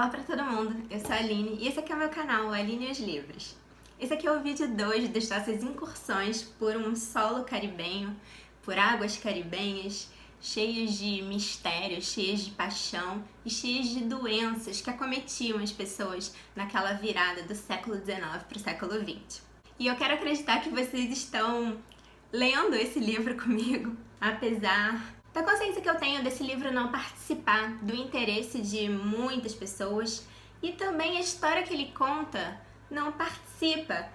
Olá para todo mundo, eu sou a Aline e esse aqui é o meu canal, Aline e os Livros. Esse aqui é o vídeo 2 das nossas incursões por um solo caribenho, por águas caribenhas, cheias de mistérios, cheias de paixão e cheias de doenças que acometiam as pessoas naquela virada do século XIX para o século XX. E eu quero acreditar que vocês estão lendo esse livro comigo, apesar da consciência que eu tenho desse livro não participar do interesse de muitas pessoas e também a história que ele conta não participa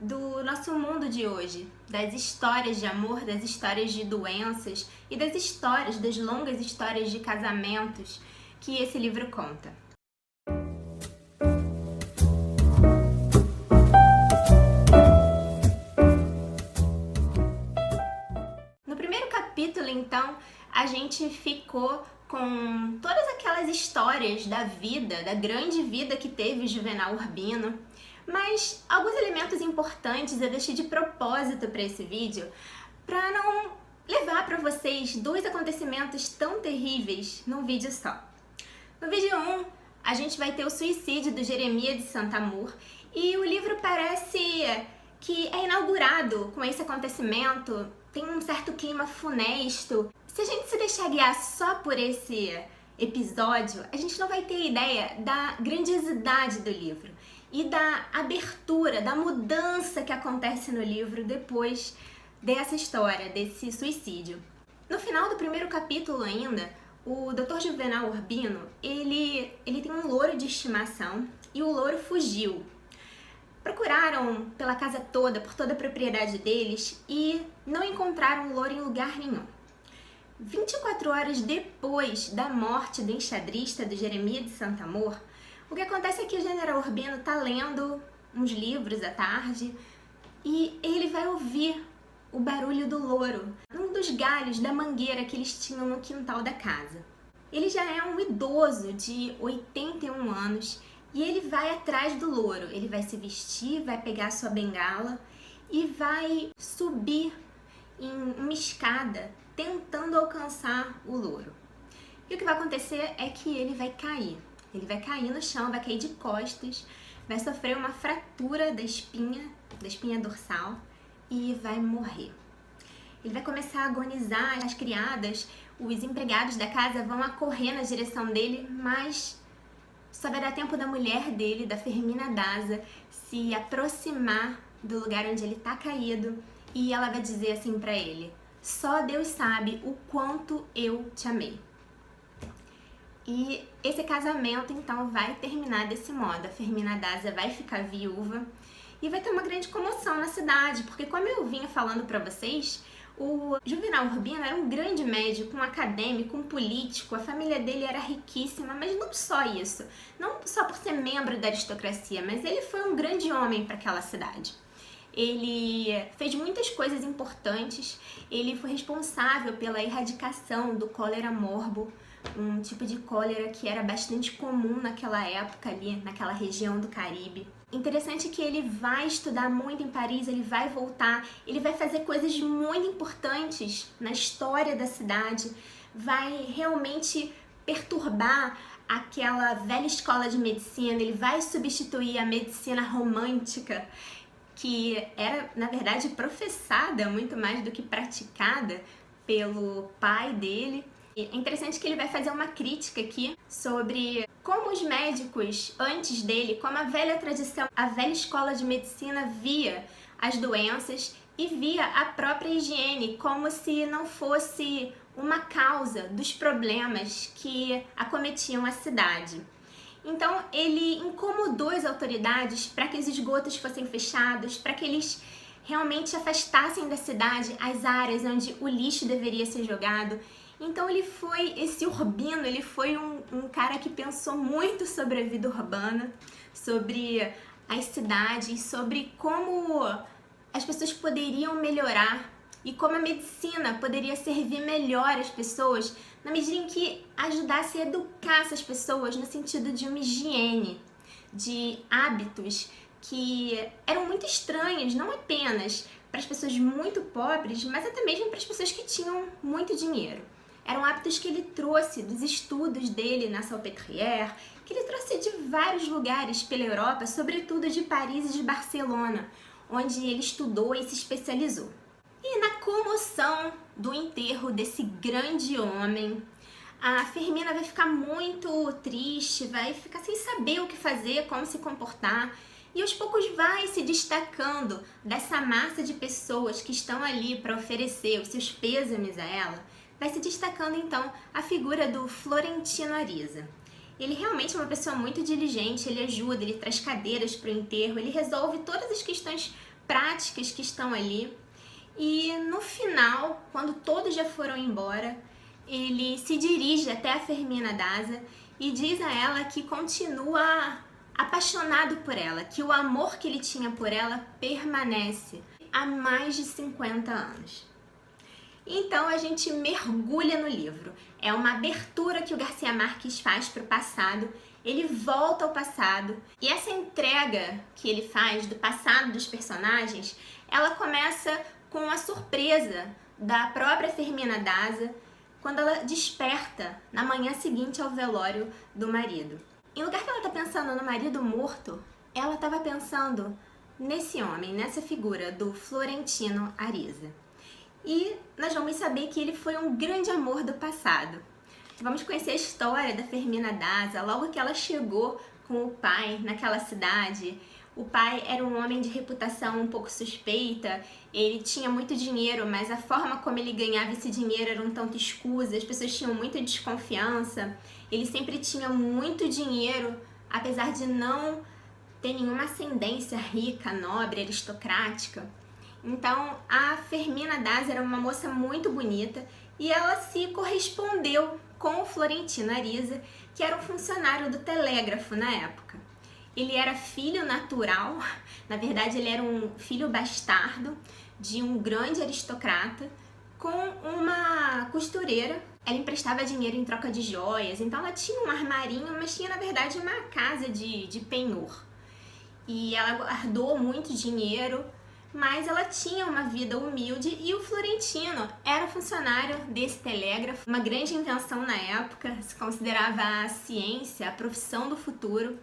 do nosso mundo de hoje, das histórias de amor, das histórias de doenças e das longas histórias de casamentos que esse livro conta. No primeiro capítulo, então, a gente ficou com todas aquelas histórias da vida, da grande vida que teve Juvenal Urbino, mas alguns elementos importantes eu deixei de propósito para esse vídeo, para não levar para vocês dois acontecimentos tão terríveis num vídeo só. No vídeo 1, a gente vai ter o suicídio do Jeremias de Saint-Amour, e o livro parece que é inaugurado com esse acontecimento, tem um certo clima funesto. Se a gente se deixar guiar só por esse episódio, a gente não vai ter ideia da grandiosidade do livro e da abertura, da mudança que acontece no livro depois dessa história, desse suicídio. No final do primeiro capítulo ainda, o Dr. Juvenal Urbino, ele tem um louro de estimação e o louro fugiu. Procuraram pela casa toda, por toda a propriedade deles e não encontraram o louro em lugar nenhum. 24 horas depois da morte do enxadrista do Jeremias de Saint-Amour, o que acontece é que o general Urbino está lendo uns livros à tarde e ele vai ouvir o barulho do louro num dos galhos da mangueira que eles tinham no quintal da casa. Ele já é um idoso de 81 anos e ele vai atrás do louro. Ele vai se vestir, vai pegar a sua bengala e vai subir em uma escada tentando alcançar o louro. E o que vai acontecer é que ele vai cair. Ele vai cair no chão, vai cair de costas, vai sofrer uma fratura da espinha dorsal e vai morrer. Ele vai começar a agonizar, as criadas, os empregados da casa vão correr na direção dele, mas só vai dar tempo da mulher dele, da Fermina Daza, se aproximar do lugar onde ele tá caído e ela vai dizer assim pra ele: só Deus sabe o quanto eu te amei. E esse casamento então vai terminar desse modo. A Fermina Daza vai ficar viúva e vai ter uma grande comoção na cidade, porque como eu vinha falando pra vocês, o Juvenal Urbino era um grande médico, um acadêmico, um político, a família dele era riquíssima, mas não só isso, não só por ser membro da aristocracia, mas ele foi um grande homem para aquela cidade. Ele fez muitas coisas importantes, ele foi responsável pela erradicação do cólera morbo, um tipo de cólera que era bastante comum naquela época ali, naquela região do Caribe. Interessante que ele vai estudar muito em Paris, ele vai voltar, ele vai fazer coisas muito importantes na história da cidade, vai realmente perturbar aquela velha escola de medicina, ele vai substituir a medicina romântica, que era, na verdade, professada muito mais do que praticada pelo pai dele. É interessante que ele vai fazer uma crítica aqui sobre como os médicos antes dele, como a velha tradição, a velha escola de medicina via as doenças e via a própria higiene como se não fosse uma causa dos problemas que acometiam a cidade. Então ele incomodou as autoridades para que os esgotos fossem fechados, para que eles realmente afastassem da cidade as áreas onde o lixo deveria ser jogado. Então esse Urbino, ele foi um cara que pensou muito sobre a vida urbana, sobre as cidades, sobre como as pessoas poderiam melhorar e como a medicina poderia servir melhor as pessoas na medida em que ajudasse a educar essas pessoas no sentido de uma higiene, de hábitos que eram muito estranhos, não apenas para as pessoas muito pobres, mas até mesmo para as pessoas que tinham muito dinheiro. Eram hábitos que ele trouxe dos estudos dele na Salpêtrière, que ele trouxe de vários lugares pela Europa, sobretudo de Paris e de Barcelona, onde ele estudou e se especializou. E na comoção do enterro desse grande homem, a Fermina vai ficar muito triste, vai ficar sem saber o que fazer, como se comportar, e aos poucos vai se destacando dessa massa de pessoas que estão ali para oferecer os seus pêsames a ela, vai se destacando então a figura do Florentino Arisa. Ele realmente é uma pessoa muito diligente, ele ajuda, ele traz cadeiras para o enterro, ele resolve todas as questões práticas que estão ali. E no final, quando todos já foram embora, ele se dirige até a Fermina Daza e diz a ela que continua apaixonado por ela, que o amor que ele tinha por ela permanece há mais de 50 anos. Então a gente mergulha no livro. É uma abertura que o Garcia Marques faz para o passado. Ele volta ao passado e essa entrega que ele faz do passado dos personagens, ela começa com a surpresa da própria Fermina Daza quando ela desperta na manhã seguinte ao velório do marido. Em lugar que ela está pensando no marido morto, ela estava pensando nesse homem, nessa figura do Florentino Arisa. E nós vamos saber que ele foi um grande amor do passado. Vamos conhecer a história da Fermina Daza, logo que ela chegou com o pai naquela cidade. O pai era um homem de reputação um pouco suspeita, ele tinha muito dinheiro, mas a forma como ele ganhava esse dinheiro era um tanto escusa, as pessoas tinham muita desconfiança. Ele sempre tinha muito dinheiro, apesar de não ter nenhuma ascendência rica, nobre, aristocrática. Então, a Fermina Daza era uma moça muito bonita e ela se correspondeu com o Florentino Arisa, que era um funcionário do telégrafo na época. Ele era filho natural, na verdade ele era um filho bastardo de um grande aristocrata com uma costureira. Ela emprestava dinheiro em troca de joias, então ela tinha um armarinho, mas tinha na verdade uma casa de penhor. E ela guardou muito dinheiro, mas ela tinha uma vida humilde e o Florentino era funcionário desse telégrafo, uma grande invenção na época, se considerava a ciência, a profissão do futuro.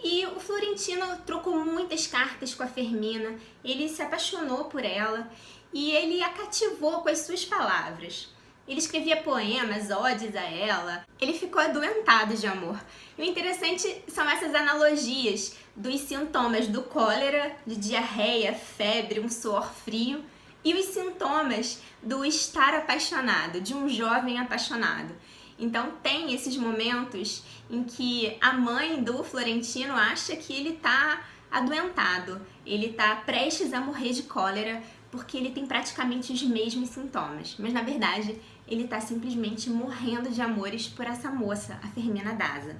E o Florentino trocou muitas cartas com a Fermina, ele se apaixonou por ela e ele a cativou com as suas palavras. Ele escrevia poemas, odes a ela, ele ficou adoentado de amor. E o interessante são essas analogias dos sintomas do cólera, de diarreia, febre, um suor frio, e os sintomas do estar apaixonado, de um jovem apaixonado. Então tem esses momentos em que a mãe do Florentino acha que ele está adoentado, ele está prestes a morrer de cólera porque ele tem praticamente os mesmos sintomas, mas na verdade ele está simplesmente morrendo de amores por essa moça, a Fermina Daza.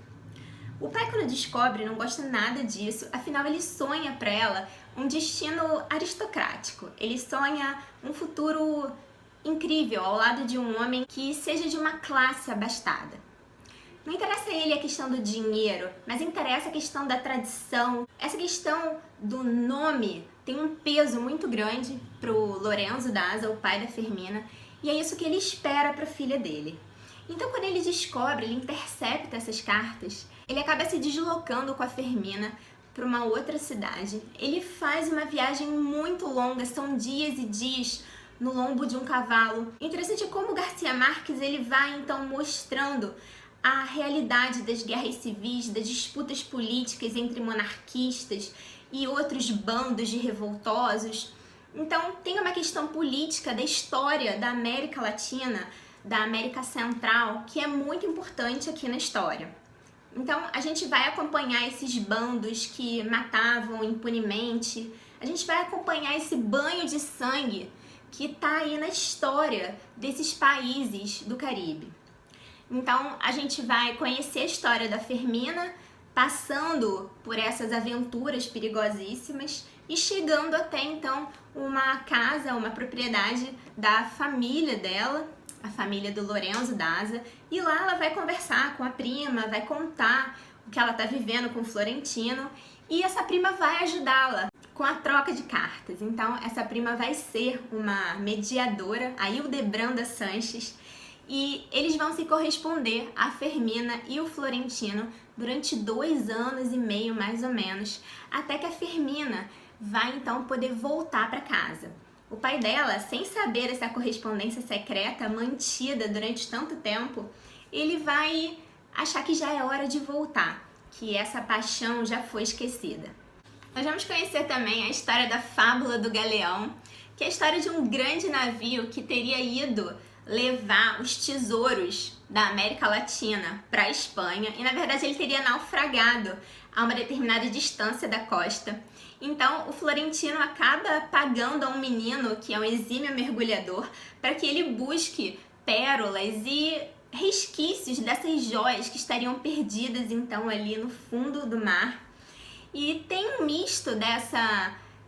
O pai, quando descobre, não gosta nada disso, afinal ele sonha para ela um destino aristocrático, ele sonha um futuro incrível ao lado de um homem que seja de uma classe abastada. Não interessa a ele a questão do dinheiro, mas interessa a questão da tradição. Essa questão do nome tem um peso muito grande pro Lorenzo Daza, o pai da Fermina, e é isso que ele espera para a filha dele. Então, quando ele descobre, ele intercepta essas cartas, ele acaba se deslocando com a Fermina para uma outra cidade. Ele faz uma viagem muito longa, são dias e dias no lombo de um cavalo. Interessante é como Garcia Marques ele vai então mostrando a realidade das guerras civis, das disputas políticas entre monarquistas e outros bandos de revoltosos. Então tem uma questão política da história da América Latina, da América Central, que é muito importante aqui na história. Então a gente vai acompanhar esses bandos que matavam impunemente, a gente vai acompanhar esse banho de sangue que está aí na história desses países do Caribe. Então a gente vai conhecer a história da Fermina, passando por essas aventuras perigosíssimas e chegando até então uma casa, uma propriedade da família dela, a família do Lorenzo Daza, e lá ela vai conversar com a prima, vai contar o que ela está vivendo com o Florentino e essa prima vai ajudá-la com a troca de cartas. Então essa prima vai ser uma mediadora, a Hildebranda Sanches, e eles vão se corresponder, a Fermina e o Florentino, durante 2 anos e meio mais ou menos, até que a Fermina vai então poder voltar para casa. O pai dela, sem saber essa correspondência secreta mantida durante tanto tempo, ele vai achar que já é hora de voltar, que essa paixão já foi esquecida. Nós vamos conhecer também a história da Fábula do Galeão, que é a história de um grande navio que teria ido levar os tesouros da América Latina para a Espanha, e na verdade ele teria naufragado a uma determinada distância da costa. Então o Florentino acaba pagando a um menino que é um exímio mergulhador para que ele busque pérolas e resquícios dessas joias que estariam perdidas então ali no fundo do mar. E tem um misto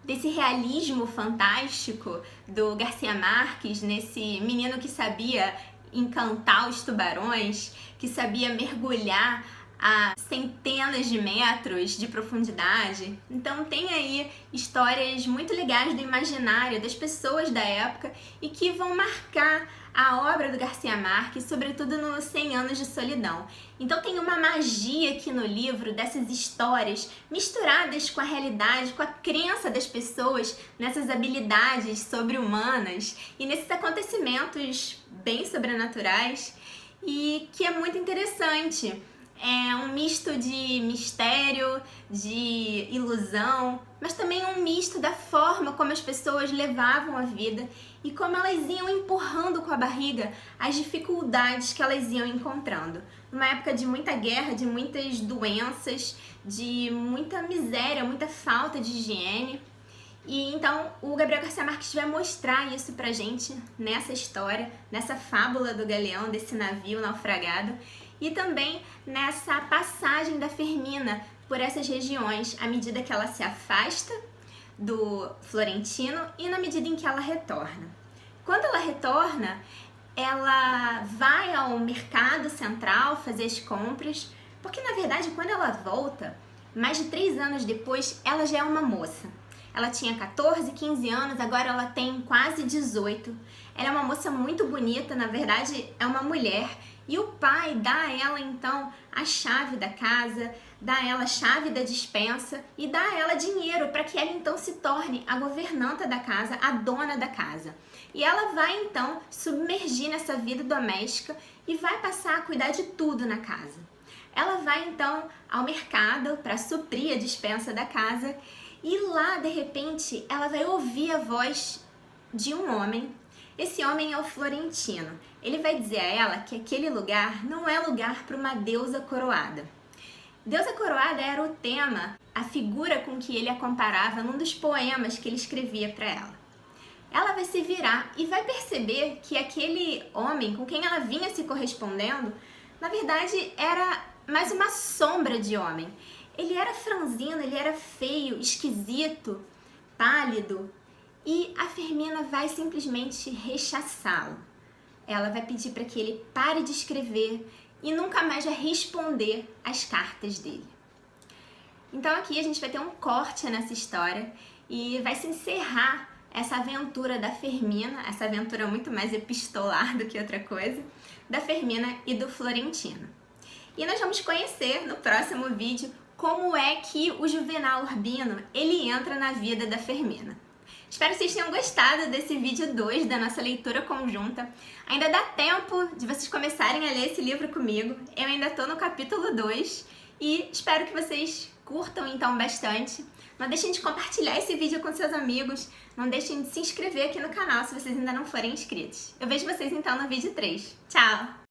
desse realismo fantástico do Garcia Marques, nesse menino que sabia encantar os tubarões, que sabia mergulhar a centenas de metros de profundidade. Então tem aí histórias muito legais do imaginário das pessoas da época e que vão marcar a obra do Garcia Marques, sobretudo no 100 Anos de Solidão. Então tem uma magia aqui no livro dessas histórias misturadas com a realidade, com a crença das pessoas nessas habilidades sobre-humanas e nesses acontecimentos bem sobrenaturais, e que é muito interessante. É um misto de mistério, de ilusão, mas também um misto da forma como as pessoas levavam a vida e como elas iam empurrando com a barriga as dificuldades que elas iam encontrando. Numa época de muita guerra, de muitas doenças, de muita miséria, muita falta de higiene. E então o Gabriel Garcia Marques vai mostrar isso pra gente nessa história, nessa fábula do Galeão, desse navio naufragado, e também nessa passagem da Fermina por essas regiões, à medida que ela se afasta do Florentino e na medida em que ela retorna. Quando ela retorna, ela vai ao mercado central fazer as compras, porque na verdade quando ela volta, mais de 3 anos depois, ela já é uma moça. Ela tinha 14, 15 anos, agora ela tem quase 18. Ela é uma moça muito bonita, na verdade é uma mulher. E o pai dá a ela então a chave da casa, dá a ela a chave da despensa e dá a ela dinheiro para que ela então se torne a governanta da casa, a dona da casa. E ela vai então submergir nessa vida doméstica e vai passar a cuidar de tudo na casa. Ela vai então ao mercado para suprir a despensa da casa e lá de repente ela vai ouvir a voz de um homem. Esse homem é o Florentino. Ele vai dizer a ela que aquele lugar não é lugar para uma deusa coroada. Deusa coroada era o tema, a figura com que ele a comparava num dos poemas que ele escrevia para ela. Ela vai se virar e vai perceber que aquele homem com quem ela vinha se correspondendo, na verdade era mais uma sombra de homem. Ele era franzino, ele era feio, esquisito, pálido. E a Fermina vai simplesmente rechaçá-lo. Ela vai pedir para que ele pare de escrever e nunca mais vai responder às cartas dele. Então aqui a gente vai ter um corte nessa história e vai se encerrar essa aventura da Fermina, essa aventura muito mais epistolar do que outra coisa, da Fermina e do Florentino. E nós vamos conhecer no próximo vídeo como é que o Juvenal Urbino ele entra na vida da Fermina. Espero que vocês tenham gostado desse vídeo 2 da nossa leitura conjunta. Ainda dá tempo de vocês começarem a ler esse livro comigo. Eu ainda estou no capítulo 2 e espero que vocês curtam então bastante. Não deixem de compartilhar esse vídeo com seus amigos. Não deixem de se inscrever aqui no canal se vocês ainda não forem inscritos. Eu vejo vocês então no vídeo 3. Tchau!